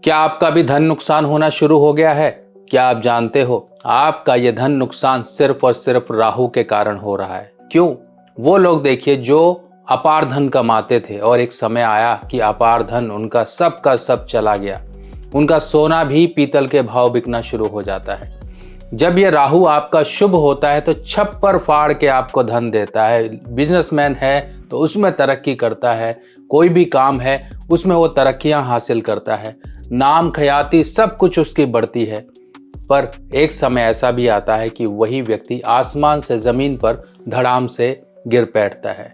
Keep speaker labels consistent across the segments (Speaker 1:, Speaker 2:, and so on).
Speaker 1: क्या आपका भी धन नुकसान होना शुरू हो गया है? क्या आप जानते हो आपका ये धन नुकसान सिर्फ और सिर्फ राहु के कारण हो रहा है? क्यों? वो लोग देखिए जो अपार धन कमाते थे और एक समय आया कि अपार धन उनका सब का सब चला गया। उनका सोना भी पीतल के भाव बिकना शुरू हो जाता है। जब ये राहु आपका शुभ होता है तो छप्पर फाड़ के आपको धन देता है। बिजनेसमैन है तो उसमें तरक्की करता है, कोई भी काम है उसमें वो तरक्कियां हासिल करता है, नाम ख्याति सब कुछ उसकी बढ़ती है। पर एक समय ऐसा भी आता है कि वही व्यक्ति आसमान से जमीन पर धड़ाम से गिर बैठता है।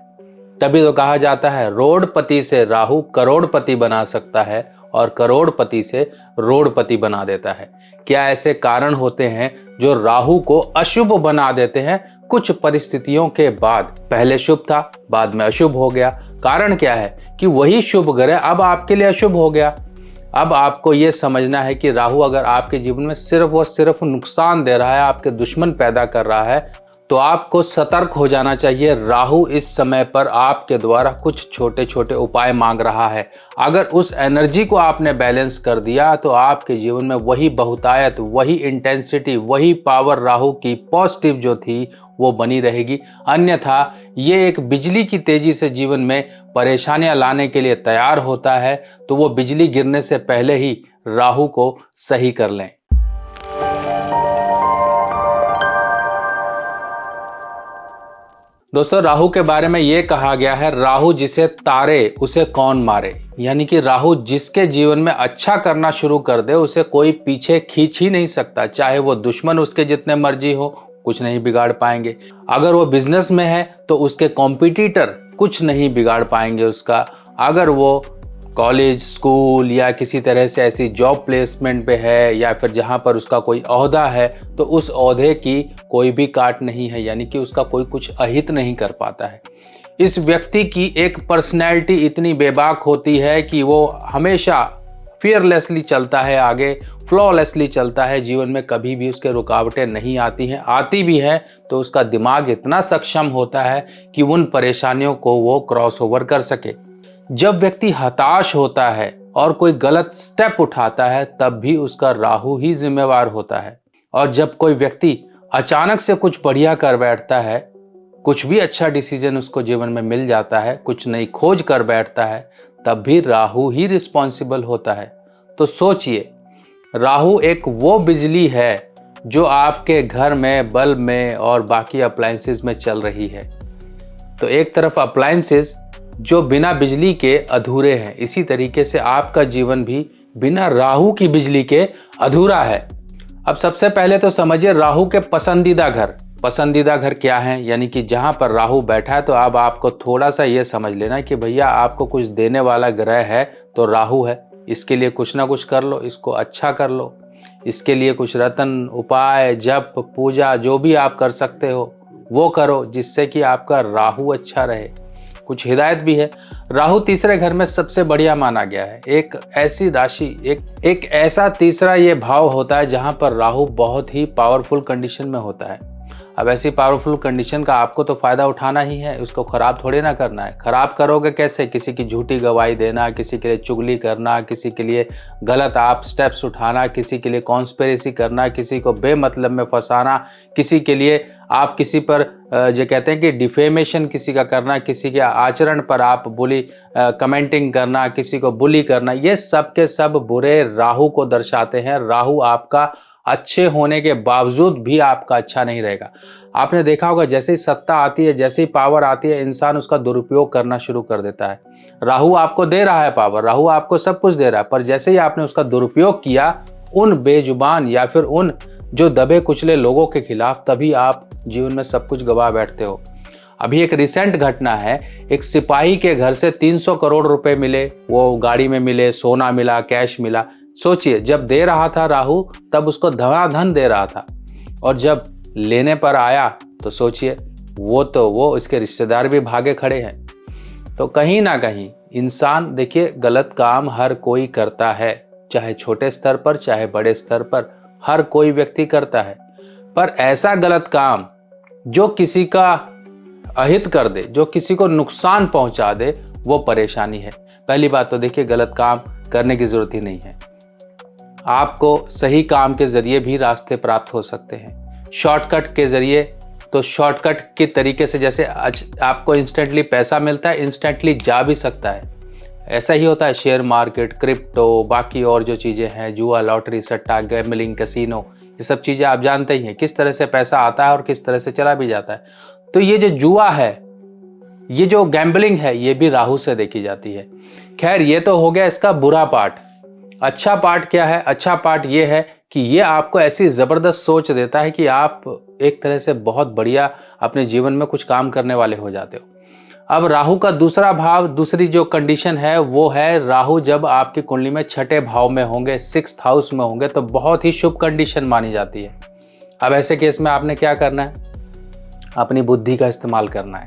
Speaker 1: तभी तो कहा जाता है रोडपति से राहु करोड़पति बना सकता है और करोड़पति से रोडपति बना देता है। क्या ऐसे कारण होते हैं जो राहु को अशुभ बना देते हैं? कुछ परिस्थितियों के बाद पहले शुभ था, बाद में अशुभ हो गया। कारण क्या है कि वही शुभ ग्रह अब आपके लिए अशुभ हो गया। अब आपको यह समझना है कि राहु अगर आपके जीवन में सिर्फ और सिर्फ नुकसान दे रहा है, आपके दुश्मन पैदा कर रहा है, तो आपको सतर्क हो जाना चाहिए। राहु इस समय पर आपके द्वारा कुछ छोटे छोटे उपाय मांग रहा है। अगर उस एनर्जी को आपने बैलेंस कर दिया तो आपके जीवन में वही बहुतायत, वही इंटेंसिटी, वही पावर राहु की पॉजिटिव जो थी वो बनी रहेगी। अन्यथा ये एक बिजली की तेजी से जीवन में परेशानियां लाने के लिए तैयार होता है, तो वो बिजली गिरने से पहले ही राहु को सही कर लें। दोस्तों, राहु के बारे में यह कहा गया है, राहु जिसे तारे उसे कौन मारे। यानी कि राहु जिसके जीवन में अच्छा करना शुरू कर दे उसे कोई पीछे खींच ही नहीं सकता। चाहे वो दुश्मन उसके जितने मर्जी हो, कुछ नहीं बिगाड़ पाएंगे। अगर वो बिजनेस में है तो उसके कॉम्पिटिटर कुछ नहीं बिगाड़ पाएंगे उसका। अगर वो कॉलेज, स्कूल या किसी तरह से ऐसी जॉब प्लेसमेंट पे है या फिर जहाँ पर उसका कोई ओहदा है तो उस ओहदे की कोई भी काट नहीं है, यानी कि उसका कोई कुछ अहित नहीं कर पाता है। इस व्यक्ति की एक पर्सनैलिटी इतनी बेबाक होती है कि वो हमेशा फियरलेसली चलता है, आगे फ्लॉलेसली चलता है। जीवन में कभी भी उसके रुकावटें नहीं आती हैं, आती भी हैं तो उसका दिमाग इतना सक्षम होता है कि उन परेशानियों को वो क्रॉस ओवर कर सके। जब व्यक्ति हताश होता है और कोई गलत स्टेप उठाता है तब भी उसका राहु ही जिम्मेवार होता है। और जब कोई व्यक्ति अचानक से कुछ बढ़िया कर बैठता है, कुछ भी अच्छा डिसीजन उसको जीवन में मिल जाता है, कुछ नई खोज कर बैठता है, तब भी राहु ही रिस्पॉन्सिबल होता है। तो सोचिए, राहु एक वो बिजली है जो आपके घर में, बल्ब में और बाकी अप्लायंसेस में चल रही है। तो एक तरफ अप्लायंसेस जो बिना बिजली के अधूरे हैं, इसी तरीके से आपका जीवन भी बिना राहु की बिजली के अधूरा है। अब सबसे पहले तो समझिए राहु के पसंदीदा घर। पसंदीदा घर क्या है? यानी कि जहां पर राहु बैठा है, तो अब आपको थोड़ा सा ये समझ लेना कि भैया आपको कुछ देने वाला ग्रह है तो राहु है। इसके लिए कुछ ना कुछ कर लो, इसको अच्छा कर लो। इसके लिए कुछ रतन, उपाय, जप, पूजा जो भी आप कर सकते हो वो करो, जिससे कि आपका राहु अच्छा रहे। कुछ हिदायत भी है। राहु तीसरे घर में सबसे बढ़िया माना गया है। एक ऐसी राशि, एक ऐसा तीसरा ये भाव होता है जहां पर राहु बहुत ही पावरफुल कंडीशन में होता है। अब ऐसी पावरफुल कंडीशन का आपको तो फायदा उठाना ही है, उसको खराब थोड़ी ना करना है। खराब करोगे कैसे? किसी की झूठी गवाही देना, किसी के लिए चुगली करना, किसी के लिए गलत आप स्टेप्स उठाना, किसी के लिए कॉन्स्पिरेसी करना, किसी को बेमतलब में फंसाना, किसी के लिए आप किसी पर जो कहते हैं कि डिफेमेशन किसी का करना, किसी के आचरण पर आप बुली कमेंटिंग करना, किसी को बुली करना, ये सब के सब बुरे राहु को दर्शाते हैं। राहु आपका अच्छे होने के बावजूद भी आपका अच्छा नहीं रहेगा। आपने देखा होगा जैसे ही सत्ता आती है, जैसे ही पावर आती है, इंसान उसका दुरुपयोग करना शुरू कर देता है। राहु आपको दे रहा है पावर, राहु आपको सब कुछ दे रहा है, पर जैसे ही आपने उसका दुरुपयोग किया उन बेजुबान या फिर उन जो दबे कुचले लोगों के खिलाफ, तभी आप जीवन में सब कुछ गवा बैठते हो। अभी एक रिसेंट घटना है, एक सिपाही के घर से 300 करोड़ रुपए मिले, वो गाड़ी में मिले, सोना मिला, कैश मिला। सोचिए, जब दे रहा था राहु तब उसको धनाधन दे रहा था, और जब लेने पर आया तो सोचिए वो इसके रिश्तेदार भी भागे खड़े हैं। तो कहीं ना कहीं इंसान, देखिए, गलत काम हर कोई करता है, चाहे छोटे स्तर पर चाहे बड़े स्तर पर, हर कोई व्यक्ति करता है। पर ऐसा गलत काम जो किसी का अहित कर दे, जो किसी को नुकसान पहुंचा दे, वो परेशानी है। पहली बात तो देखिए, गलत काम करने की जरूरत ही नहीं है। आपको सही काम के ज़रिए भी रास्ते प्राप्त हो सकते हैं। शॉर्टकट के ज़रिए, तो शॉर्टकट के तरीके से जैसे आपको इंस्टेंटली पैसा मिलता है, इंस्टेंटली जा भी सकता है। ऐसा ही होता है शेयर मार्केट, क्रिप्टो, बाकी और जो चीज़ें हैं, जुआ, लॉटरी, सट्टा, गैम्बलिंग, कैसीनो, ये सब चीज़ें आप जानते ही हैं किस तरह से पैसा आता है और किस तरह से चला भी जाता है। तो ये जो जुआ है, ये जो गैम्बलिंग है, ये भी राहु से देखी जाती है। खैर, ये तो हो गया इसका बुरा पार्ट। अच्छा पार्ट क्या है? अच्छा पार्ट ये है कि ये आपको ऐसी ज़बरदस्त सोच देता है कि आप एक तरह से बहुत बढ़िया अपने जीवन में कुछ काम करने वाले हो जाते हो। अब राहु का दूसरा भाव, दूसरी जो कंडीशन है वो है, राहु जब आपकी कुंडली में छठे भाव में होंगे, 6th हाउस में होंगे, तो बहुत ही शुभ कंडीशन मानी जाती है। अब ऐसे केस में आपने क्या करना है? अपनी बुद्धि का इस्तेमाल करना है,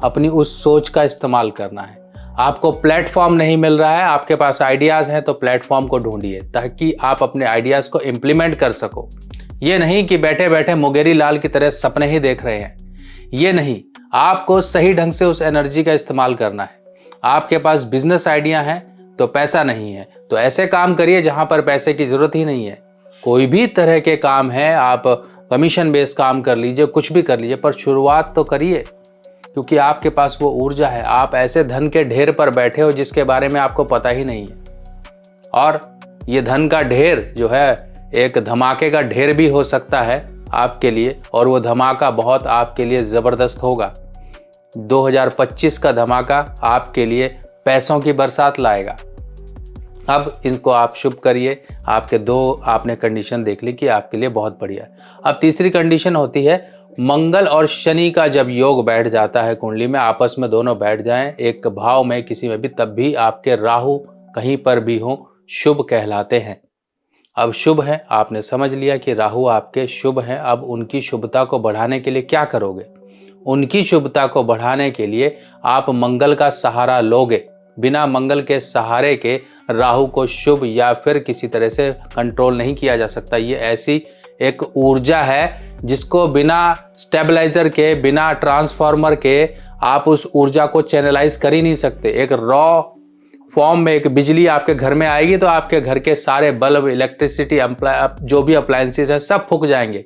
Speaker 1: अपनी उस सोच का इस्तेमाल करना है। आपको प्लेटफॉर्म नहीं मिल रहा है, आपके पास आइडियाज़ हैं, तो प्लेटफॉर्म को ढूंढिए ताकि आप अपने आइडियाज़ को इम्प्लीमेंट कर सको। ये नहीं कि बैठे बैठे मुंगेरी लाल की तरह सपने ही देख रहे हैं, ये नहीं। आपको सही ढंग से उस एनर्जी का इस्तेमाल करना है। आपके पास बिजनेस आइडिया है तो पैसा नहीं है, तो ऐसे काम करिए जहां पर पैसे की जरूरत ही नहीं है। कोई भी तरह के काम है, आप कमीशन बेस्ड काम कर लीजिए, कुछ भी कर लीजिए, पर शुरुआत तो करिए, क्योंकि आपके पास वो ऊर्जा है। आप ऐसे धन के ढेर पर बैठे हो जिसके बारे में आपको पता ही नहीं है, और ये धन का ढेर जो है एक धमाके का ढेर भी हो सकता है आपके लिए, और वो धमाका बहुत आपके लिए ज़बरदस्त होगा। 2025 का धमाका आपके लिए पैसों की बरसात लाएगा। अब इनको आप शुभ करिए। आपके दो आपने कंडीशन देख ली कि आपके लिए बहुत बढ़िया है। अब तीसरी कंडीशन होती है, मंगल और शनि का जब योग बैठ जाता है कुंडली में, आपस में दोनों बैठ जाएं एक भाव में किसी में भी, तब भी आपके राहु कहीं पर भी हों, शुभ कहलाते हैं। अब शुभ है, आपने समझ लिया कि राहु आपके शुभ हैं। अब उनकी शुभता को बढ़ाने के लिए क्या करोगे? उनकी शुभता को बढ़ाने के लिए आप मंगल का सहारा लोगे। बिना मंगल के सहारे के राहु को शुभ या फिर किसी तरह से कंट्रोल नहीं किया जा सकता। ये ऐसी एक ऊर्जा है जिसको बिना स्टेबलाइजर के, बिना ट्रांसफार्मर के आप उस ऊर्जा को चैनलाइज कर ही नहीं सकते। एक रॉ फॉर्म में एक बिजली आपके घर में आएगी तो आपके घर के सारे बल्ब, इलेक्ट्रिसिटी, जो भी अप्लायंसेस है, सब फूक जाएंगे।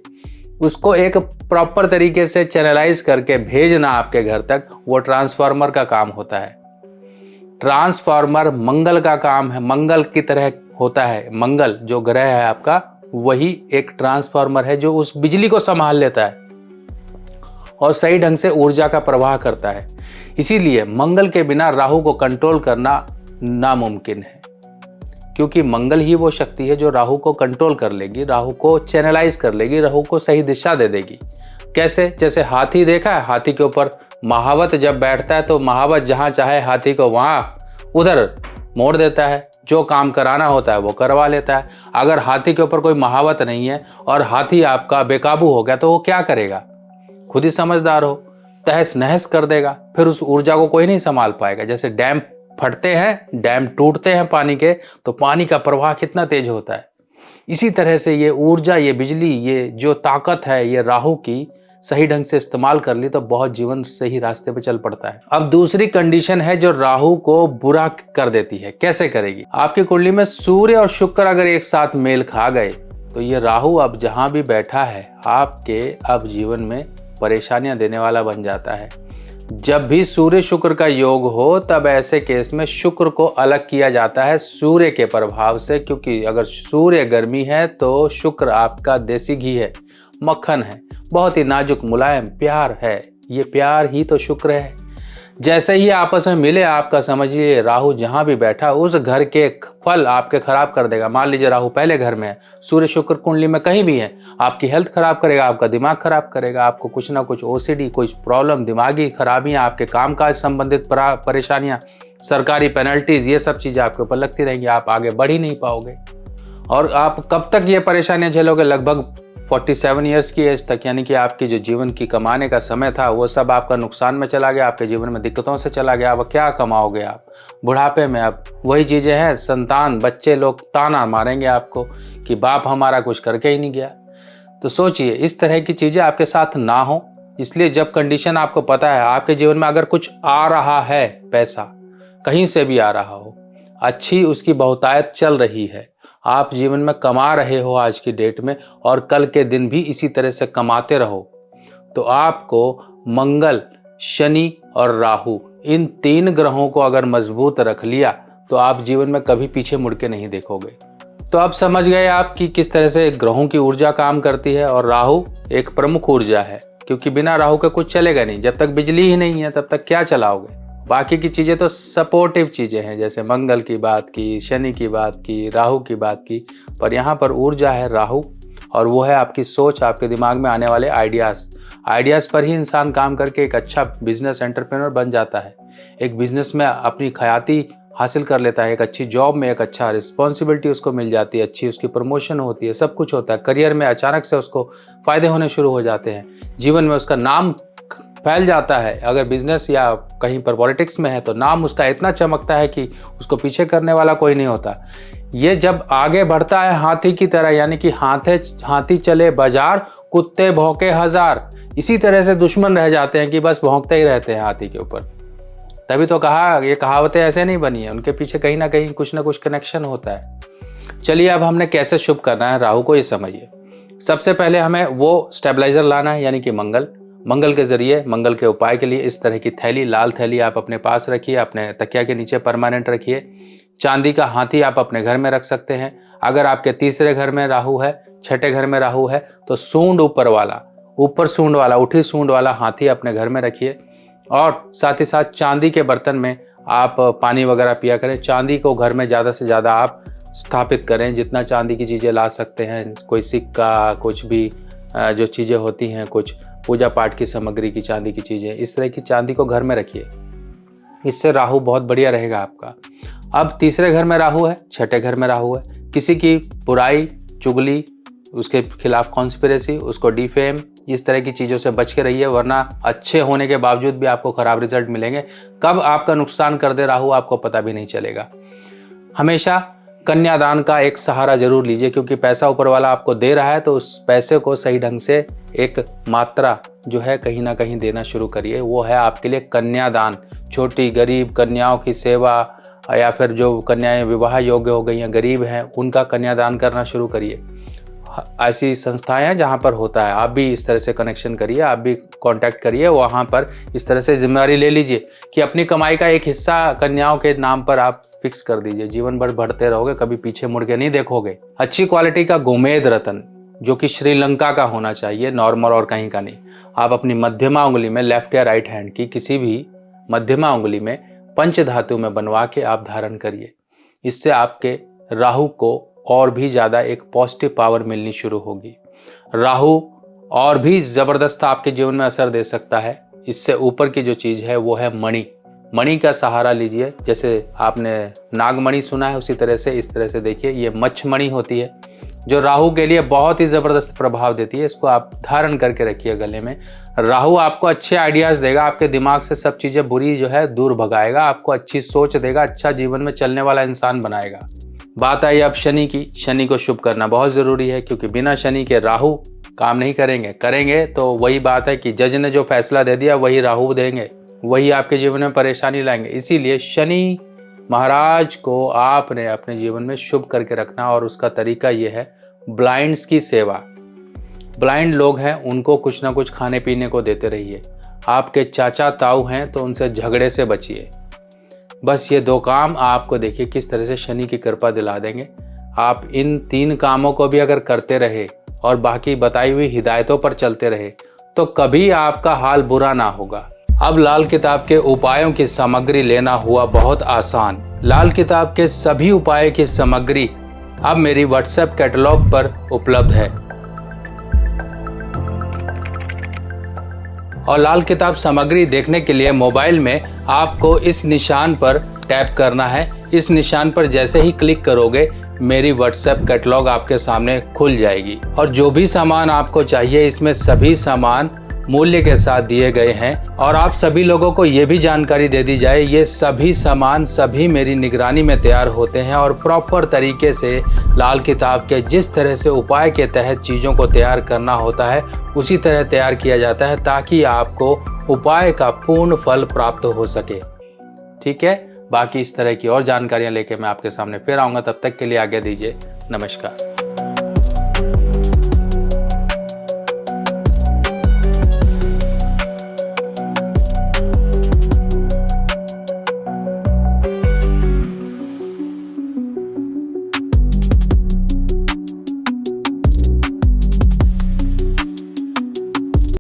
Speaker 1: उसको एक प्रॉपर तरीके से चैनलाइज करके भेजना आपके घर तक, वो ट्रांसफार्मर का काम होता है। ट्रांसफार्मर मंगल का काम है, मंगल की तरह होता है। मंगल जो ग्रह है आपका, वही एक ट्रांसफार्मर है जो उस बिजली को संभाल लेता है और सही ढंग से ऊर्जा का प्रवाह करता है। इसीलिए मंगल के बिना राहु को कंट्रोल करना नामुमकिन है, क्योंकि मंगल ही वो शक्ति है जो राहु को कंट्रोल कर लेगी, राहु को चैनलाइज कर लेगी, राहु को सही दिशा दे देगी। कैसे? जैसे हाथी देखा है, हाथी के ऊपर महावत जब बैठता है तो महावत जहां चाहे हाथी को वहां उधर मोड़ देता है, जो काम कराना होता है वो करवा लेता है। अगर हाथी के ऊपर कोई महावत नहीं है और हाथी आपका बेकाबू हो गया तो वो क्या करेगा? खुद ही समझदार हो, तहस नहस कर देगा। फिर उस ऊर्जा को कोई नहीं संभाल पाएगा। जैसे डैम फटते हैं, डैम टूटते हैं पानी के, तो पानी का प्रवाह कितना तेज होता है। इसी तरह से ये ऊर्जा, ये बिजली, ये जो ताकत है, ये राहु की सही ढंग से इस्तेमाल कर ली तो बहुत जीवन सही रास्ते पे चल पड़ता है। अब दूसरी कंडीशन है जो राहु को बुरा कर देती है। कैसे करेगी? आपकी कुंडली में सूर्य और शुक्र अगर एक साथ मेल खा गए तो ये राहु अब जहां भी बैठा है आपके अब जीवन में परेशानियां देने वाला बन जाता है। जब भी सूर्य शुक्र का योग हो तब ऐसे केस में शुक्र को अलग किया जाता है सूर्य के प्रभाव से, क्योंकि अगर सूर्य गर्मी है तो शुक्र आपका देसी घी है, मक्खन है, बहुत ही नाजुक मुलायम प्यार है। ये प्यार ही तो शुक्र है। जैसे ही आपस में मिले, आपका समझिए राहु जहां भी बैठा उस घर के फल आपके खराब कर देगा। मान लीजिए राहु पहले घर में है, सूर्य शुक्र कुंडली में कहीं भी है, आपकी हेल्थ खराब करेगा, आपका दिमाग खराब करेगा, आपको कुछ ना कुछ ओसीडी, कुछ प्रॉब्लम, दिमागी खराबियां, आपके कामकाज संबंधित परेशानियां, सरकारी पेनल्टीज, ये सब चीजें आपके ऊपर लगती रहेंगी। आप आगे बढ़ ही नहीं पाओगे। और आप कब तक ये परेशानियां झेलोगे? लगभग 47 ईयर्स की एज तक, यानी कि आपकी जो जीवन की कमाने का समय था वो सब आपका नुकसान में चला गया, आपके जीवन में दिक्कतों से चला गया। अब क्या कमाओगे आप बुढ़ापे में? अब वही चीज़ें हैं, संतान, बच्चे लोग ताना मारेंगे आपको कि बाप हमारा कुछ करके ही नहीं गया। तो सोचिए इस तरह की चीज़ें आपके साथ ना हो। इसलिए जब कंडीशन आपको पता है, आपके जीवन में अगर कुछ आ रहा है, पैसा कहीं से भी आ रहा हो, अच्छी उसकी बहुतायत चल रही है, आप जीवन में कमा रहे हो आज की डेट में और कल के दिन भी इसी तरह से कमाते रहो, तो आपको मंगल, शनि और राहु इन 3 ग्रहों को अगर मजबूत रख लिया तो आप जीवन में कभी पीछे मुड़ के नहीं देखोगे। तो अब समझ गए आप कि किस तरह से ग्रहों की ऊर्जा काम करती है। और राहु एक प्रमुख ऊर्जा है, क्योंकि बिना राहु के कुछ चलेगा नहीं। जब तक बिजली ही नहीं है तब तक क्या चलाओगे। बाकी की चीज़ें तो सपोर्टिव चीज़ें हैं, जैसे मंगल की बात की, शनि की बात की, राहु की बात की, पर यहाँ पर ऊर्जा है राहु, और वो है आपकी सोच, आपके दिमाग में आने वाले आइडियाज़ पर ही इंसान काम करके एक अच्छा बिजनेस एंटरप्रेन्योर बन जाता है। एक बिजनेस में अपनी ख्याति हासिल कर लेता है, एक अच्छी जॉब में एक अच्छा रिस्पॉन्सिबिलिटी उसको मिल जाती है, अच्छी उसकी प्रमोशन होती है, सब कुछ होता है। करियर में अचानक से उसको फ़ायदे होने शुरू हो जाते हैं, जीवन में उसका नाम फैल जाता है। अगर बिजनेस या कहीं पर पॉलिटिक्स में है तो नाम उसका इतना चमकता है कि उसको पीछे करने वाला कोई नहीं होता। ये जब आगे बढ़ता है हाथी की तरह, यानी कि हाथी चले बाजार, कुत्ते भौंके हजार, इसी तरह से दुश्मन रह जाते हैं कि बस भौंकते ही रहते हैं हाथी के ऊपर। तभी तो कहा, ये कहावतें ऐसे नहीं बनी है, उनके पीछे कहीं ना कहीं कुछ ना कुछ कनेक्शन होता है। चलिए अब हमने कैसे शुभ करना है राहु को, ये समझिए। सबसे पहले हमें वो स्टेबलाइजर लाना है, यानी कि मंगल के जरिए, मंगल के उपाय के लिए इस तरह की थैली, लाल थैली आप अपने पास रखिए, अपने तकिया के नीचे परमानेंट रखिए। चांदी का हाथी आप अपने घर में रख सकते हैं। अगर आपके तीसरे घर में राहु है, छठे घर में राहु है, तो ऊपर सूंड वाला, उठी सूंड वाला हाथी अपने घर में रखिए। और साथ ही साथ चांदी के बर्तन में आप पानी वगैरह पिया करें। चांदी को घर में ज़्यादा से ज़्यादा आप स्थापित करें, जितना चांदी की चीज़ें ला सकते हैं, कोई सिक्का, कुछ भी जो चीज़ें होती हैं, कुछ पूजा पाठ की सामग्री की चांदी की चीज़ें, इस तरह की चांदी को घर में रखिए। इससे राहु बहुत बढ़िया रहेगा आपका। अब तीसरे घर में राहु है, छठे घर में राहु है, किसी की बुराई, चुगली, उसके खिलाफ कॉन्स्पिरेसी, उसको डिफेम, इस तरह की चीज़ों से बच के रहिए, वरना अच्छे होने के बावजूद भी आपको खराब रिजल्ट मिलेंगे। कब आपका नुकसान कर दे राहु आपको पता भी नहीं चलेगा। हमेशा कन्यादान का एक सहारा जरूर लीजिए, क्योंकि पैसा ऊपर वाला आपको दे रहा है, तो उस पैसे को सही ढंग से एक मात्रा जो है कहीं ना कहीं देना शुरू करिए। वो है आपके लिए कन्यादान। छोटी गरीब कन्याओं की सेवा, या फिर जो कन्याएं विवाह योग्य हो गई हैं, गरीब हैं, उनका कन्यादान करना शुरू करिए। ऐसी संस्थाएं हैं जहां पर होता है, आप भी इस तरह से कनेक्शन करिए, आप भी कांटेक्ट करिए, वहां पर इस तरह से जिम्मेदारी ले लीजिए कि अपनी कमाई का एक हिस्सा कन्याओं के नाम पर आप फिक्स कर दीजिए। जीवन भर बढ़ते रहोगे, कभी पीछे मुड़ के नहीं देखोगे। अच्छी क्वालिटी का गोमेद रत्न, जो कि श्रीलंका का होना चाहिए, नॉर्मल और कहीं का नहीं, आप अपनी मध्यमा उंगली में, लेफ्ट या राइट हैंड की किसी भी मध्यमा उंगली में पंच धातु में बनवा के आप धारण करिए। इससे आपके राहु को और भी ज़्यादा एक पॉजिटिव पावर मिलनी शुरू होगी। राहु और भी ज़बरदस्त आपके जीवन में असर दे सकता है। इससे ऊपर की जो चीज़ है वो है मणि का सहारा लीजिए। जैसे आपने नागमणि सुना है, उसी तरह से इस तरह से देखिए, ये मच्छमणि होती है, जो राहु के लिए बहुत ही ज़बरदस्त प्रभाव देती है। इसको आप धारण करके रखिए गले में। राहु आपको अच्छे आइडियाज़ देगा, आपके दिमाग से सब चीज़ें बुरी जो है दूर भगाएगा, आपको अच्छी सोच देगा, अच्छा जीवन में चलने वाला इंसान बनाएगा। बात आई अब शनि की। शनि को शुभ करना बहुत ज़रूरी है, क्योंकि बिना शनि के राहु काम नहीं करेंगे तो वही बात है कि जज ने जो फैसला दे दिया वही राहु देंगे, वही आपके जीवन में परेशानी लाएंगे। इसीलिए शनि महाराज को आपने अपने जीवन में शुभ करके रखना, और उसका तरीका ये है, ब्लाइंड्स की सेवा। ब्लाइंड लोग हैं, उनको कुछ ना कुछ खाने पीने को देते रहिए। आपके चाचा ताऊ हैं तो उनसे झगड़े से बचिए। बस ये 2 काम आपको देखिए किस तरह से शनि की कृपा दिला देंगे। आप इन 3 कामों को भी अगर करते रहे और बाकी बताई हुई हिदायतों पर चलते रहे तो कभी आपका हाल बुरा ना होगा। अब लाल किताब के उपायों की सामग्री लेना हुआ बहुत आसान। लाल किताब के सभी उपाय की सामग्री अब मेरी व्हाट्सएप कैटलॉग पर उपलब्ध है। और लाल किताब सामग्री देखने के लिए मोबाइल में आपको इस निशान पर टैप करना है। इस निशान पर जैसे ही क्लिक करोगे मेरी व्हाट्सएप कैटलॉग आपके सामने खुल जाएगी, और जो भी सामान आपको चाहिए इसमें सभी सामान मूल्य के साथ दिए गए हैं। और आप सभी लोगों को ये भी जानकारी दे दी जाए, ये सभी सामान सभी मेरी निगरानी में तैयार होते हैं और प्रॉपर तरीके से लाल किताब के जिस तरह से उपाय के तहत चीज़ों को तैयार करना होता है उसी तरह तैयार किया जाता है, ताकि आपको उपाय का पूर्ण फल प्राप्त हो सके। ठीक है, बाकी इस तरह की और जानकारियां लेके मैं आपके सामने फिर आऊँगा। तब तक के लिए आज्ञा दीजिए। नमस्कार।